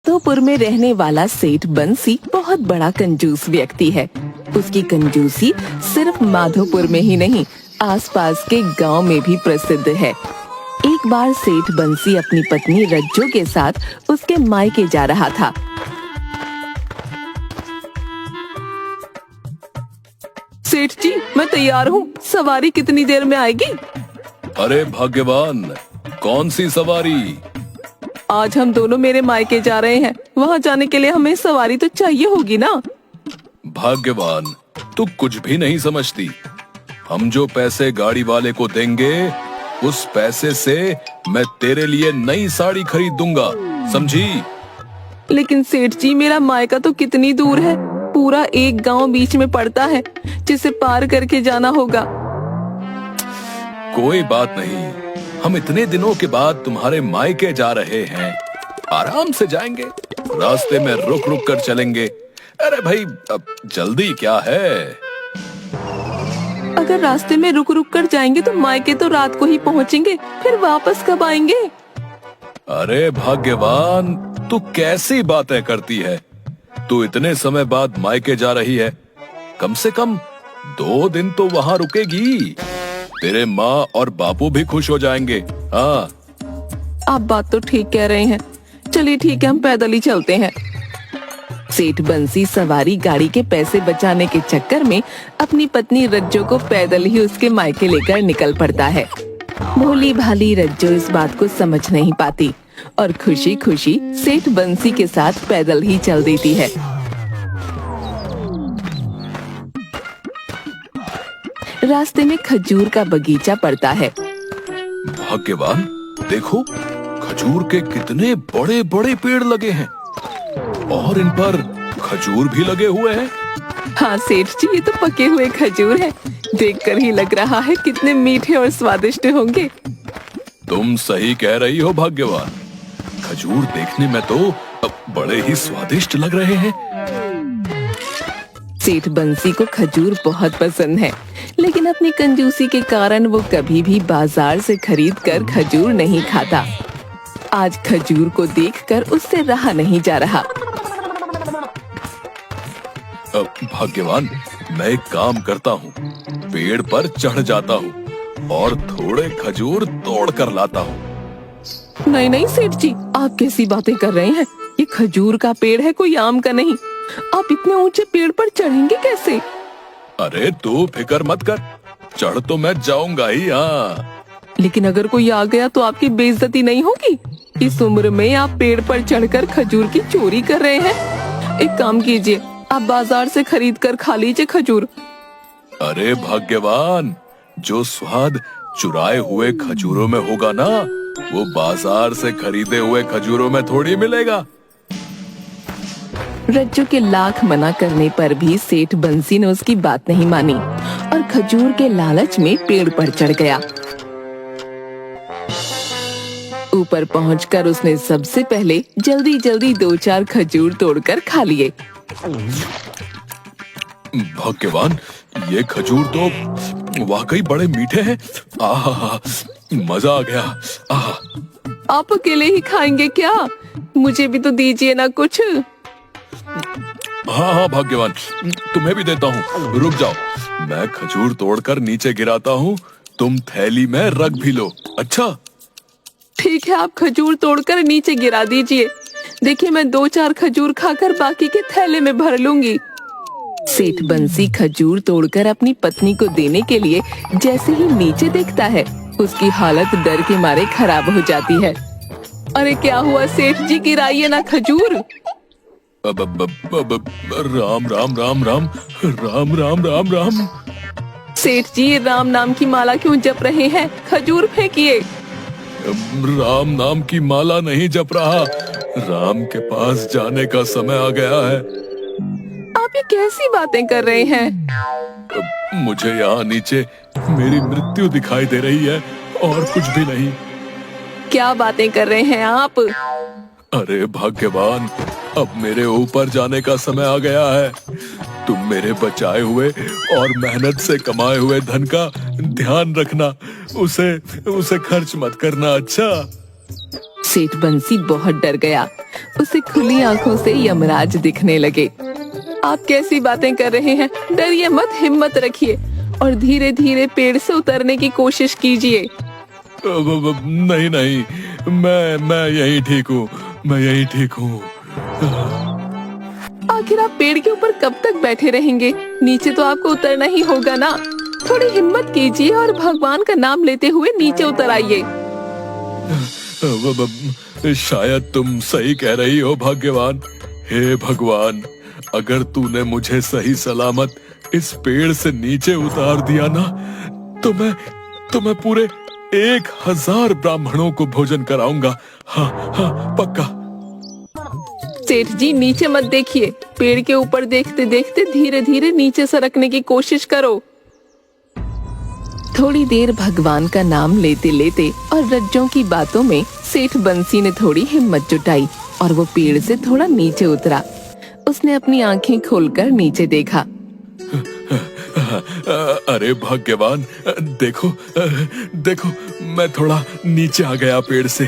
माधोपुर में रहने वाला सेठ बंसी बहुत बड़ा कंजूस व्यक्ति है। उसकी कंजूसी सिर्फ माधोपुर में ही नहीं, आसपास के गांव में भी प्रसिद्ध है। एक बार सेठ बंसी अपनी पत्नी रज्जो के साथ उसके मायके जा रहा था। सेठ जी, मैं तैयार हूँ, सवारी कितनी देर में आएगी? अरे भाग्यवान, कौन सी सवारी? आज हम दोनों मेरे मायके जा रहे हैं, वहाँ जाने के लिए हमें सवारी तो चाहिए होगी ना। भाग्यवान, तू कुछ भी नहीं समझती। हम जो पैसे गाड़ी वाले को देंगे, उस पैसे से मैं तेरे लिए नई साड़ी खरीद दूंगा, समझी? लेकिन सेठ जी, मेरा मायका तो कितनी दूर है, पूरा एक गांव बीच में पड़ता है, जिसे पार करके जाना होगा। कोई बात नहीं, हम इतने दिनों के बाद तुम्हारे मायके जा रहे हैं, आराम से जाएंगे, रास्ते में रुक रुक कर चलेंगे। अरे भाई, अब जल्दी क्या है? अगर रास्ते में रुक रुक कर जाएंगे तो मायके तो रात को ही पहुंचेंगे, फिर वापस कब आएंगे? अरे भाग्यवान, तू कैसी बातें करती है? तू इतने समय बाद मायके जा रही है, कम से कम 2 दिन तो वहाँ रुकेगी। तेरे माँ और बापू भी खुश हो जाएंगे। हाँ, आप बात तो ठीक कह रहे हैं। चलिए ठीक है, हम पैदल ही चलते हैं। सेठ बंसी सवारी गाड़ी के पैसे बचाने के चक्कर में अपनी पत्नी रज्जो को पैदल ही उसके मायके लेकर निकल पड़ता है। भोली भाली रज्जो इस बात को समझ नहीं पाती और खुशी खुशी सेठ बंसी के साथ पैदल ही चल देती है। रास्ते में खजूर का बगीचा पड़ता है। भाग्यवान, देखो खजूर के कितने बड़े बड़े पेड़ लगे हैं और इन पर खजूर भी लगे हुए हैं। हाँ सेठ जी, ये तो पके हुए खजूर है, देखकर ही लग रहा है कितने मीठे और स्वादिष्ट होंगे। तुम सही कह रही हो भाग्यवान, खजूर देखने में तो बड़े ही स्वादिष्ट लग रहे हैं। सेठ बंसी को खजूर बहुत पसंद है, लेकिन अपनी कंजूसी के कारण वो कभी भी बाजार से खरीद कर खजूर नहीं खाता। आज खजूर को देखकर उससे रहा नहीं जा रहा। भाग्यवान, मैं एक काम करता हूँ, पेड़ पर चढ़ जाता हूँ और थोड़े खजूर तोड़ कर लाता हूँ। नहीं नहीं सेठ जी, आप कैसी बातें कर रहे हैं? ये खजूर का पेड़ है, कोई आम का नहीं। आप इतने ऊंचे पेड़ पर चढ़ेंगे कैसे? अरे तू फिक्र मत कर, चढ़ तो मैं जाऊंगा ही। हाँ, लेकिन अगर कोई आ गया तो आपकी बेइज्जती नहीं होगी? इस उम्र में आप पेड़ पर चढ़कर खजूर की चोरी कर रहे हैं। एक काम कीजिए, आप बाजार से खरीद कर खा लीजिए खजूर। अरे भाग्यवान, जो स्वाद चुराए हुए खजूरों में होगा ना, वो बाजार से खरीदे हुए खजूरों में थोड़ी मिलेगा। रज्जो के लाख मना करने पर भी सेठ बंसी ने उसकी बात नहीं मानी और खजूर के लालच में पेड़ पर चढ़ गया। ऊपर पहुंचकर उसने सबसे पहले जल्दी जल्दी 2-4 खजूर तोड़कर खा लिए। भाग्यवान, ये खजूर तो वाकई बड़े मीठे हैं। आहा, मजा आ गया। आहा। आप अकेले ही खाएंगे क्या? मुझे भी तो दीजिए ना कुछ। हाँ हाँ भाग्यवान, तुम्हें भी देता हूँ, रुक जाओ, मैं खजूर तोड़कर नीचे गिराता हूँ, तुम थैली में रख भी लो। अच्छा ठीक है, आप खजूर तोड़कर नीचे गिरा दीजिए। देखिए, मैं 2-4 खजूर खाकर बाकी के थैले में भर लूंगी। सेठ बंसी खजूर तोड़कर अपनी पत्नी को देने के लिए जैसे ही नीचे देखता है, उसकी हालत डर के मारे खराब हो जाती है। अरे क्या हुआ सेठ जी, गिराइए ना खजूर। राम राम राम राम राम राम राम राम। सेठ जी, ये राम नाम की माला क्यों जप रहे हैं? खजूर फेंकिए। राम नाम की माला नहीं जप रहा, राम के पास जाने का समय आ गया है। आप ये कैसी बातें कर रहे हैं? मुझे यहाँ नीचे मेरी मृत्यु दिखाई दे रही है और कुछ भी नहीं। क्या बातें कर रहे हैं आप? अरे भाग्यवान, अब मेरे ऊपर जाने का समय आ गया है। तुम मेरे बचाए हुए और मेहनत से कमाए हुए धन का ध्यान रखना, उसे खर्च मत करना। अच्छा? सेठ बंसी बहुत डर गया। उसे खुली आंखों से यमराज दिखने लगे। आप कैसी बातें कर रहे हैं? डरिए मत, हिम्मत रखिए और धीरे धीरे पेड़ से उतरने की कोशिश कीजिए। नहीं नहीं, मैं यही ठीक हूँ, मैं यही ठीक हूँ। आखिर आप पेड़ के ऊपर कब तक बैठे रहेंगे? नीचे तो आपको उतरना ही होगा ना। थोड़ी हिम्मत कीजिए और भगवान का नाम लेते हुए नीचे उतर आइए। शायद तुम सही कह रही हो भाग्यवान। हे भगवान, अगर तूने मुझे सही सलामत इस पेड़ से नीचे उतार दिया ना, तो मैं पूरे 1000 ब्राह्मणों को भोजन कराऊंगा। हाँ हाँ, पक्का। सेठ जी, नीचे मत देखिए, पेड़ के ऊपर देखते देखते धीरे धीरे नीचे सरकने की कोशिश करो। थोड़ी देर भगवान का नाम लेते लेते और रज्जों की बातों में सेठ बंसी ने थोड़ी हिम्मत जुटाई और वो पेड़ से थोड़ा नीचे उतरा। उसने अपनी आंखें खोलकर नीचे देखा। अरे भाग्यवान, देखो देखो, मैं थोड़ा नीचे आ गया पेड़ से।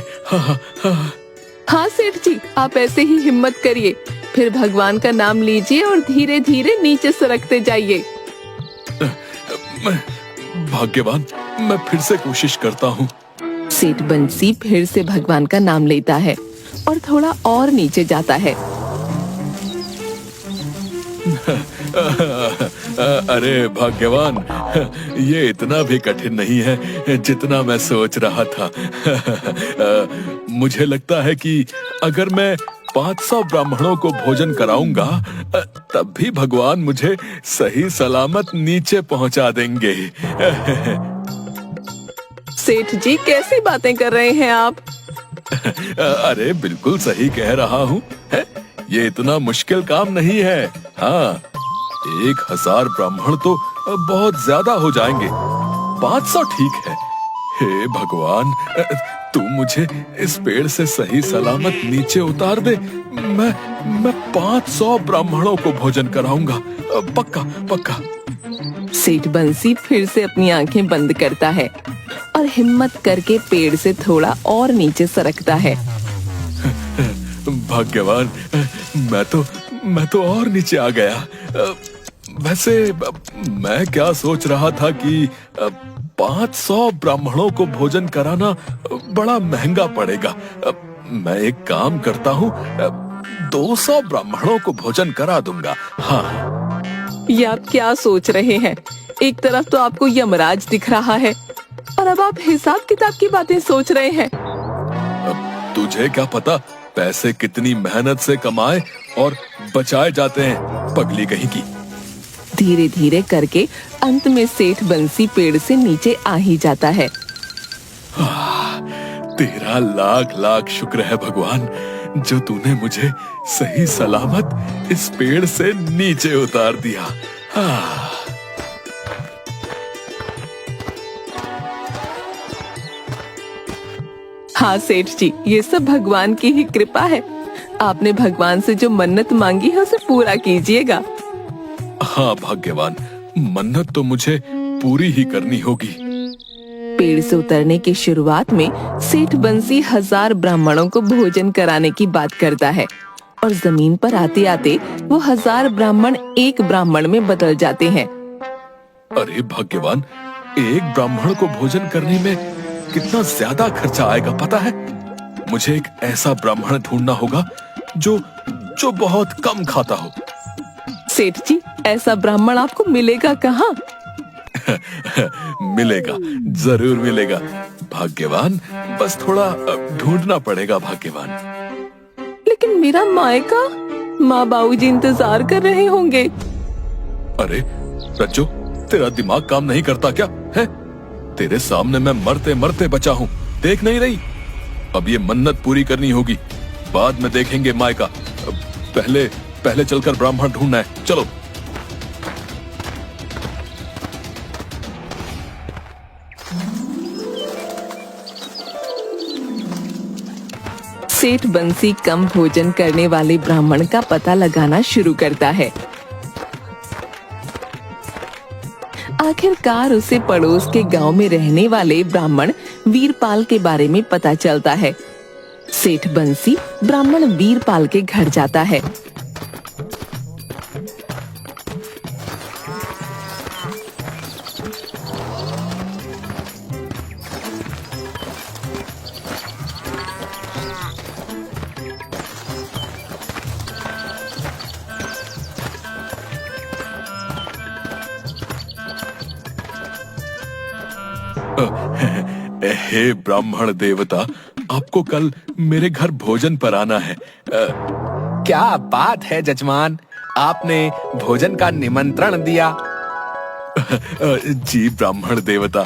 हाँ सेठ जी, आप ऐसे ही हिम्मत करिए, फिर भगवान का नाम लीजिए और धीरे धीरे नीचे सरकते जाइए। भाग्यवान, मैं फिर से कोशिश करता हूँ। सेठ बंसी फिर से भगवान का नाम लेता है और थोड़ा और नीचे जाता है। अरे भाग्यवान, ये इतना भी कठिन नहीं है जितना मैं सोच रहा था। मुझे लगता है कि अगर मैं 500 ब्राह्मणों को भोजन कराऊंगा, तब भी भगवान मुझे सही सलामत नीचे पहुंचा देंगे। सेठ जी, कैसी बातें कर रहे हैं आप? अरे बिल्कुल सही कह रहा हूँ। ये इतना मुश्किल काम नहीं है। हाँ, 1000 ब्राह्मण तो बहुत ज्यादा हो जाएंगे, 500 ठीक है। हे भगवान, तू मुझे इस पेड़ से सही सलामत नीचे उतार दे। मैं 500 ब्राह्मणों को भोजन कराऊंगा, पक्का पक्का। सेठ बंसी फिर से अपनी आंखें बंद करता है और हिम्मत करके पेड़ से थोड़ा और नीचे सरकता है। भाग्यवान, मैं तो और नीचे आ गया। वैसे मैं क्या सोच रहा था कि 500 ब्राह्मणों को भोजन कराना बड़ा महंगा पड़ेगा। मैं एक काम करता हूँ, 200 ब्राह्मणों को भोजन करा दूंगा। हाँ। ये आप क्या सोच रहे हैं? एक तरफ तो आपको यमराज दिख रहा है और अब आप हिसाब किताब की बातें सोच रहे हैं। तुझे क्या पता पैसे कितनी मेहनत से कमाए और बचाए जाते हैं, पगली कहीं की। धीरे धीरे करके अंत में सेठ बंसी पेड़ से नीचे आ ही जाता है। तेरा लाख लाख शुक्र है भगवान, जो तूने मुझे सही सलामत इस पेड़ से नीचे उतार दिया। हाँ सेठ जी, ये सब भगवान की ही कृपा है। आपने भगवान से जो मन्नत मांगी है उसे पूरा कीजिएगा। हाँ भाग्यवान, मन्नत तो मुझे पूरी ही करनी होगी। पेड़ से उतरने की शुरुआत में सेठ बंसी 1000 ब्राह्मणों को भोजन कराने की बात करता है और जमीन पर आते आते वो 1000 ब्राह्मण एक ब्राह्मण में बदल जाते हैं। अरे भाग्यवान, एक ब्राह्मण को भोजन करने में कितना ज्यादा खर्चा आएगा पता है? मुझे एक ऐसा ब्राह्मण ढूंढना होगा जो बहुत कम खाता हो। सेठ जी, ऐसा ब्राह्मण आपको मिलेगा कहाँ? मिलेगा, जरूर मिलेगा भाग्यवान, बस थोड़ा ढूंढना पड़ेगा भाग्यवान। लेकिन मेरा मायका, माँ बाबूजी इंतजार कर रहे होंगे। अरे रज्जो, तेरा दिमाग काम नहीं करता क्या है? तेरे सामने मैं मरते मरते बचा हूँ, देख नहीं रही? अब ये मन्नत पूरी करनी होगी, बाद में देखेंगे मायका। पहले चलकर ब्राह्मण ढूंढना है, चलो। सेठ बंसी कम भोजन करने वाले ब्राह्मण का पता लगाना शुरू करता है। आखिरकार उसे पड़ोस के गांव में रहने वाले ब्राह्मण वीरपाल के बारे में पता चलता है। सेठ बंसी ब्राह्मण वीरपाल के घर जाता है। हे ब्राह्मण देवता, आपको कल मेरे घर भोजन पर आना है। क्या बात है जजमान, आपने भोजन का निमंत्रण दिया। जी ब्राह्मण देवता,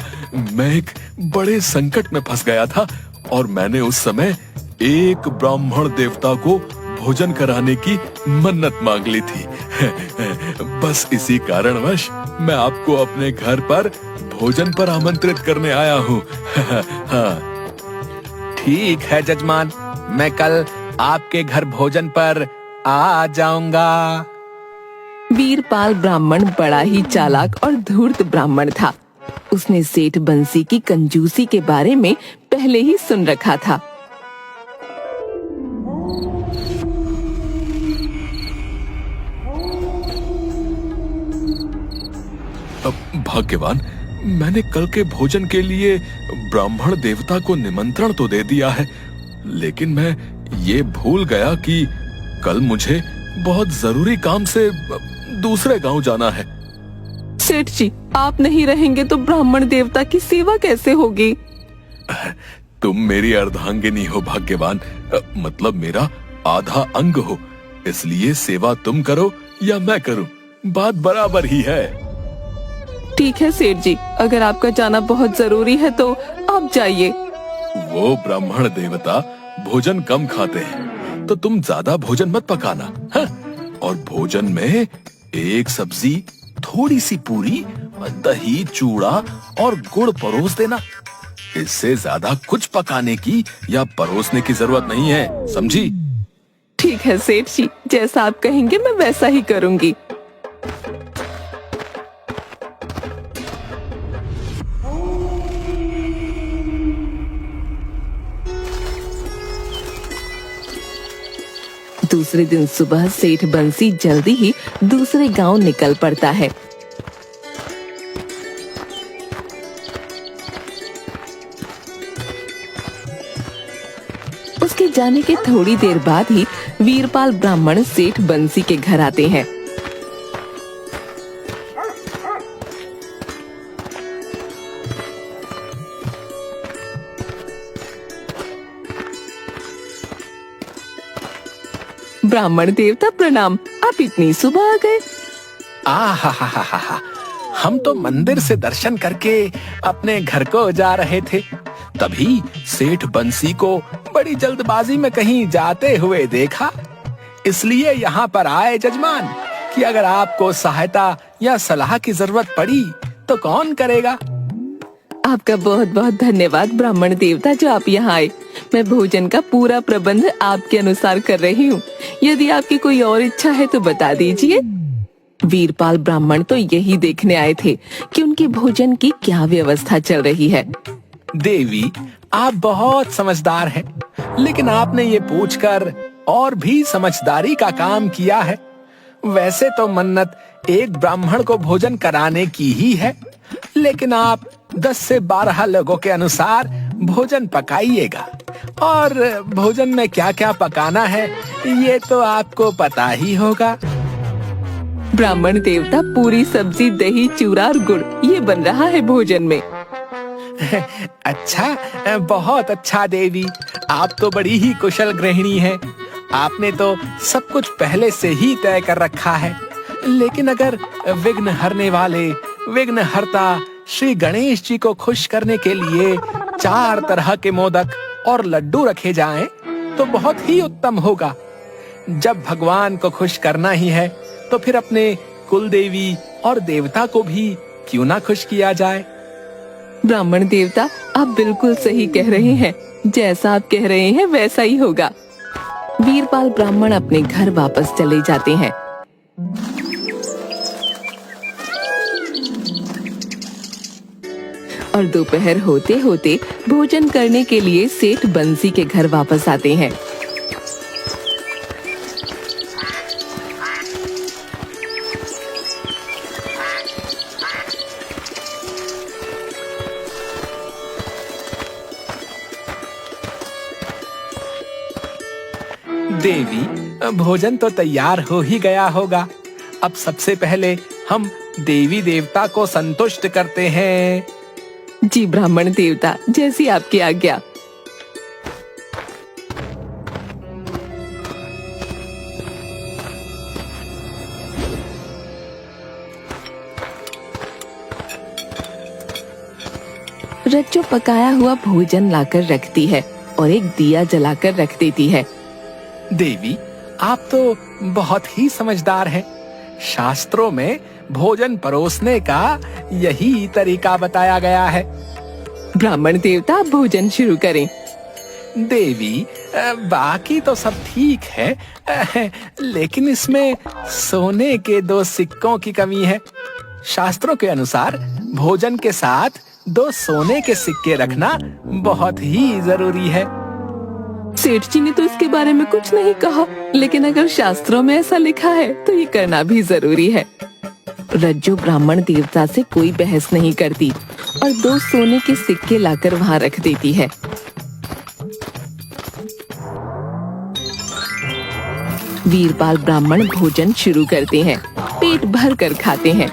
मैं एक बड़े संकट में फंस गया था और मैंने उस समय एक ब्राह्मण देवता को भोजन कराने की मन्नत मांग ली थी। बस इसी कारणवश मैं आपको अपने घर पर भोजन पर आमंत्रित करने आया हूँ। हाँ। ठीक है जजमान, मैं कल आपके घर भोजन पर आ जाऊंगा। वीरपाल ब्राह्मण बड़ा ही चालाक और धूर्त ब्राह्मण था। उसने सेठ बंसी की कंजूसी के बारे में पहले ही सुन रखा था। भाग्यवान, मैंने कल के भोजन के लिए ब्राह्मण देवता को निमंत्रण तो दे दिया है, लेकिन मैं ये भूल गया कि कल मुझे बहुत जरूरी काम से दूसरे गांव जाना है। सेठ जी, आप नहीं रहेंगे तो ब्राह्मण देवता की सेवा कैसे होगी? तुम मेरी अर्धांगिनी हो भाग्यवान, मतलब मेरा आधा अंग हो, इसलिए सेवा तुम करो या मैं करूं, बात बराबर ही है। ठीक है सेठ जी, अगर आपका जाना बहुत जरूरी है तो आप जाइए। वो ब्राह्मण देवता भोजन कम खाते हैं, तो तुम ज्यादा भोजन मत पकाना। हाँ? और भोजन में एक सब्जी, थोड़ी सी पूरी, दही, चूड़ा और गुड़ परोस देना। इससे ज्यादा कुछ पकाने की या परोसने की जरूरत नहीं है, समझी? ठीक है सेठ जी, जैसा आप कहेंगे मैं वैसा ही करूंगी। दूसरे दिन सुबह सेठ बंसी जल्दी ही दूसरे गांव निकल पड़ता है। उसके जाने के थोड़ी देर बाद ही वीरपाल ब्राह्मण सेठ बंसी के घर आते हैं। ब्राह्मण देवता प्रणाम, आप इतनी सुबह आ गए। आहा, हम तो मंदिर से दर्शन करके अपने घर को जा रहे थे, तभी सेठ बंसी को बड़ी जल्दबाजी में कहीं जाते हुए देखा, इसलिए यहाँ पर आए जजमान कि अगर आपको सहायता या सलाह की जरूरत पड़ी तो कौन करेगा। आपका बहुत बहुत धन्यवाद ब्राह्मण देवता, जो आप यहाँ आए। मैं भोजन का पूरा प्रबंध आपके अनुसार कर रही हूँ। यदि आपकी कोई और इच्छा है तो बता दीजिए। वीरपाल ब्राह्मण तो यही देखने आए थे कि उनके भोजन की क्या व्यवस्था चल रही है। देवी, आप बहुत समझदार हैं, लेकिन आपने ये पूछकर और भी समझदारी का काम किया है। वैसे तो मन्नत एक ब्राह्मण को भोजन कराने की ही है, लेकिन आप 10 से 12 लोगों के अनुसार भोजन पकाइएगा, और भोजन में क्या क्या पकाना है ये तो आपको पता ही होगा। ब्राह्मण देवता, पूरी सब्जी, दही, चूड़ा और गुड़, ये बन रहा है भोजन में। अच्छा, बहुत अच्छा देवी, आप तो बड़ी ही कुशल गृहिणी हैं। आपने तो सब कुछ पहले से ही तय कर रखा है। लेकिन अगर विघ्न हरने वाले विघ्नहर्ता श्री गणेश जी को खुश करने के लिए 4 तरह के मोदक और लड्डू रखे जाएं, तो बहुत ही उत्तम होगा। जब भगवान को खुश करना ही है, तो फिर अपने कुल देवी और देवता को भी क्यों ना खुश किया जाए। ब्राह्मण देवता, आप बिल्कुल सही कह रहे हैं। जैसा आप कह रहे हैं वैसा ही होगा। वीरपाल ब्राह्मण अपने घर वापस चले जाते हैं। और और दोपहर होते होते भोजन करने के लिए सेठ बंसी के घर वापस आते हैं। देवी, भोजन तो तैयार हो ही गया होगा। अब सबसे पहले हम देवी देवता को संतुष्ट करते हैं। जी ब्राह्मण देवता, जैसी आपकी आज्ञा। रज्जो पकाया हुआ भोजन लाकर रखती है और एक दिया जलाकर रख देती है। देवी, आप तो बहुत ही समझदार हैं। शास्त्रों में भोजन परोसने का यही तरीका बताया गया है। ब्राह्मण देवता, आप भोजन शुरू करें। देवी, बाकी तो सब ठीक है, लेकिन इसमें सोने के 2 सिक्कों की कमी है। शास्त्रों के अनुसार भोजन के साथ 2 सोने के सिक्के रखना बहुत ही जरूरी है। सेठ जी ने तो इसके बारे में कुछ नहीं कहा, लेकिन अगर शास्त्रों में ऐसा लिखा है तो ये करना भी जरूरी है। रज्जो ब्राह्मण देवता से कोई बहस नहीं करती और 2 सोने के सिक्के लाकर वहाँ रख देती है। वीरपाल ब्राह्मण भोजन शुरू करते हैं, पेट भर कर खाते हैं।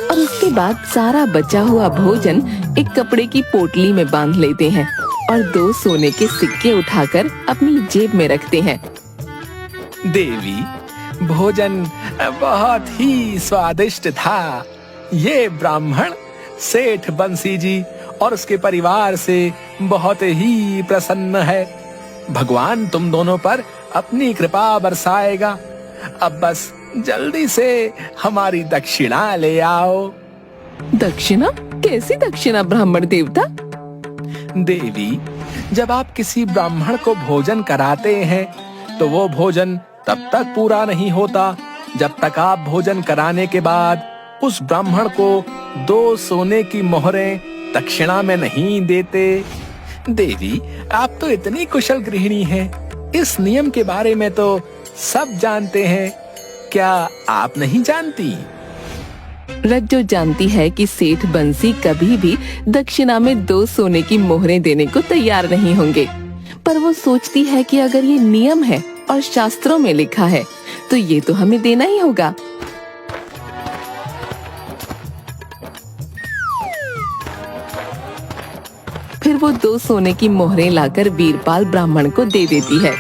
और उसके बाद सारा बचा हुआ भोजन एक कपड़े की पोटली में बांध लेते हैं और 2 सोने के सिक्के उठाकर अपनी जेब में रखते हैं। देवी, भोजन बहुत ही स्वादिष्ट था। ये ब्राह्मण सेठ बंसी जी और उसके परिवार से बहुत ही प्रसन्न है। भगवान तुम दोनों पर अपनी कृपा बरसाएगा। अब बस जल्दी से हमारी दक्षिणा ले आओ। दक्षिणा? कैसी दक्षिणा ब्राह्मण देवता? देवी, जब आप किसी ब्राह्मण को भोजन कराते हैं तो वो भोजन तब तक पूरा नहीं होता जब तक आप भोजन कराने के बाद उस ब्राह्मण को 2 सोने की मोहरें दक्षिणा में नहीं देते। देवी, आप तो इतनी कुशल गृहिणी हैं, इस नियम के बारे में तो सब जानते हैं। क्या आप नहीं जानती? रज्जो जानती है कि सेठ बंसी कभी भी दक्षिणा में 2 सोने की मोहरें देने को तैयार नहीं होंगे, पर वो सोचती है कि अगर ये नियम है और शास्त्रों में लिखा है तो ये तो हमें देना ही होगा। फिर वो 2 सोने की मोहरें लाकर वीरपाल ब्राह्मण को दे देती है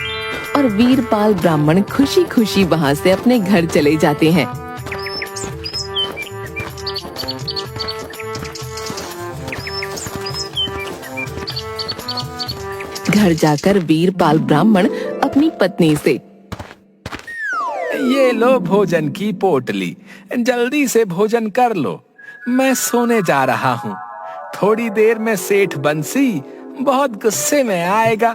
और वीरपाल ब्राह्मण खुशी खुशी वहाँ से अपने घर चले जाते हैं। घर जाकर वीरपाल ब्राह्मण अपनी पत्नी से, ये लो भोजन की पोटली, जल्दी से भोजन कर लो, मैं सोने जा रहा हूँ। थोड़ी देर में सेठ बंसी बहुत गुस्से में आएगा।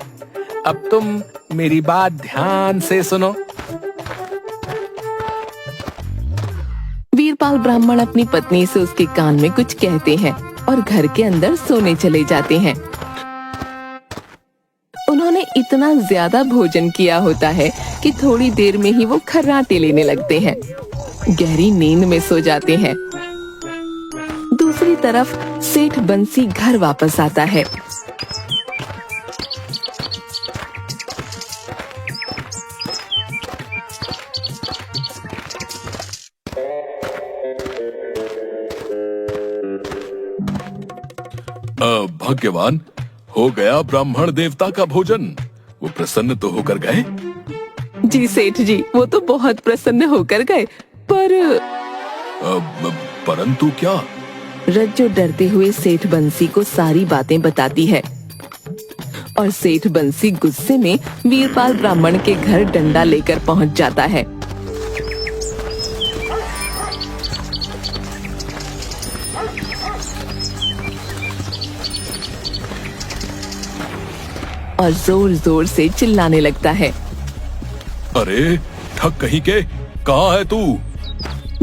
अब तुम मेरी बात ध्यान से सुनो। वीरपाल ब्राह्मण अपनी पत्नी से उसके कान में कुछ कहते हैं और घर के अंदर सोने चले जाते हैं। उन्होंने इतना ज्यादा भोजन किया होता है कि थोड़ी देर में ही वो खर्राटे लेने लगते हैं, गहरी नींद में सो जाते हैं। दूसरी तरफ सेठ बंसी घर वापस आता है। भाग्यवान, हो गया ब्राह्मण देवता का भोजन। वो प्रसन्न तो होकर गए? जी सेठ जी, वो तो बहुत प्रसन्न होकर गए, परंतु क्या? रज्जो डरते हुए सेठ बंसी को सारी बातें बताती है और सेठ बंसी गुस्से में वीरपाल ब्राह्मण के घर डंडा लेकर पहुंच जाता है। और जोर जोर से चिल्लाने लगता है, अरे ठग कहीं के, कहाँ है तू?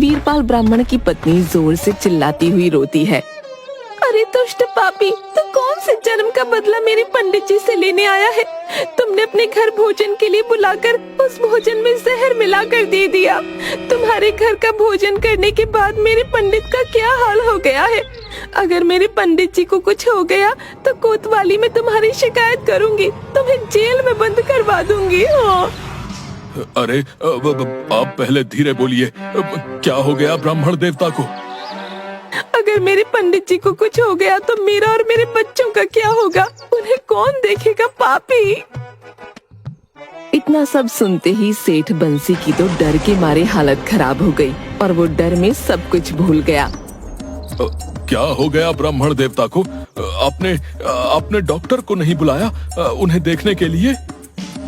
वीरपाल ब्राह्मण की पत्नी जोर से चिल्लाती हुई रोती है। अरे दुष्ट पापी, तू कौन से जन्म का बदला मेरे पंडित जी से लेने आया है? तुमने अपने घर भोजन के लिए बुलाकर उस भोजन में जहर मिलाकर दे दिया। तुम्हारे घर का भोजन करने के बाद मेरे पंडित का क्या हाल हो गया है? अगर मेरे पंडित जी को कुछ हो गया तो कोतवाली में तुम्हारी शिकायत करूंगी, तुम्हें जेल में बंद करवा दूंगी। हाँ। अरे आप पहले धीरे बोलिए, क्या हो गया ब्राह्मण देवता को? अगर मेरे पंडित जी को कुछ हो गया तो मेरा और मेरे बच्चों का क्या होगा? उन्हें कौन देखेगा पापी? इतना सब सुनते ही सेठ बंसी की तो डर के मारे हालत खराब हो गई और वो डर में सब कुछ भूल गया। क्या हो गया ब्राह्मण देवता को? आपने डॉक्टर को नहीं बुलाया उन्हें देखने के लिए?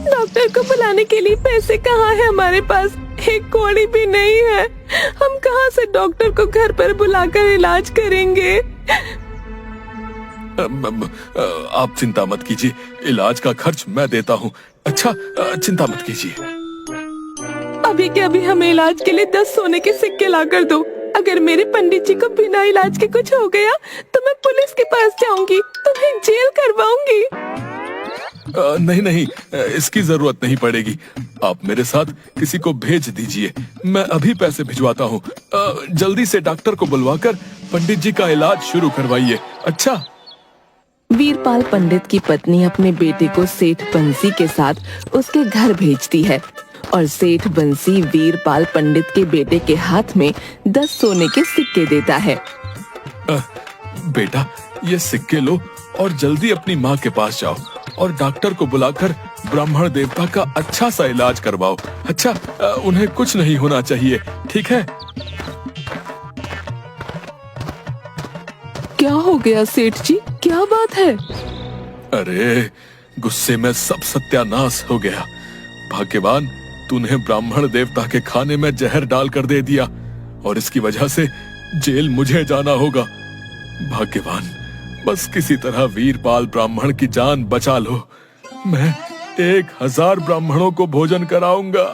डॉक्टर को बुलाने के लिए पैसे कहाँ है हमारे पास? एक कौड़ी भी नहीं है। हम कहाँ से डॉक्टर को घर पर बुलाकर इलाज करेंगे? आप चिंता मत कीजिए, इलाज का खर्च मैं देता हूँ। अच्छा, चिंता मत कीजिए। अभी के अभी हमें इलाज के लिए 10 सोने के सिक्के ला कर दो। अगर मेरे पंडित जी को बिना इलाज के कुछ हो गया तो मैं पुलिस के पास जाऊंगी, तुम्हें जेल करवाऊंगी। नहीं, इसकी जरूरत नहीं पड़ेगी। आप मेरे साथ किसी को भेज दीजिए, मैं अभी पैसे भिजवाता हूँ। जल्दी से डॉक्टर को बुलवाकर पंडित जी का इलाज शुरू करवाइए। अच्छा। वीरपाल पंडित की पत्नी अपने बेटे को सेठ बंसी के साथ उसके घर भेजती है और सेठ बंसी वीरपाल पंडित के बेटे के हाथ में 10 सोने के सिक्के देता है। बेटा, ये सिक्के लो और जल्दी अपनी माँ के पास जाओ और डॉक्टर को बुलाकर ब्राह्मण देवता का अच्छा सा इलाज करवाओ। अच्छा, उन्हें कुछ नहीं होना चाहिए, ठीक है? क्या हो गया सेठ जी, क्या बात है? अरे, गुस्से में सब सत्यानाश हो गया। भाग्यवान, तूने ब्राह्मण देवता के खाने में जहर डालकर दे दिया और इसकी वजह से जेल मुझे जाना होगा। भाग्यवान, बस किसी तरह वीरपाल ब्राह्मण की जान बचा लो। मैं 1000 ब्राह्मणों को भोजन कराऊंगा।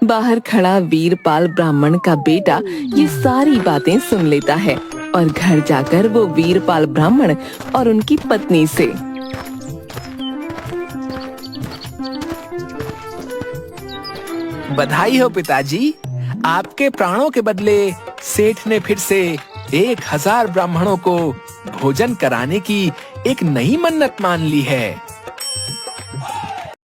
बाहर खड़ा वीरपाल ब्राह्मण का बेटा ये सारी बातें सुन लेता है और घर जाकर वो वीरपाल ब्राह्मण और उनकी पत्नी से बधाई हो पिताजी, आपके प्राणों के बदले सेठ ने फिर से 1000 ब्राह्मणों को भोजन कराने की एक नई मन्नत मान ली है।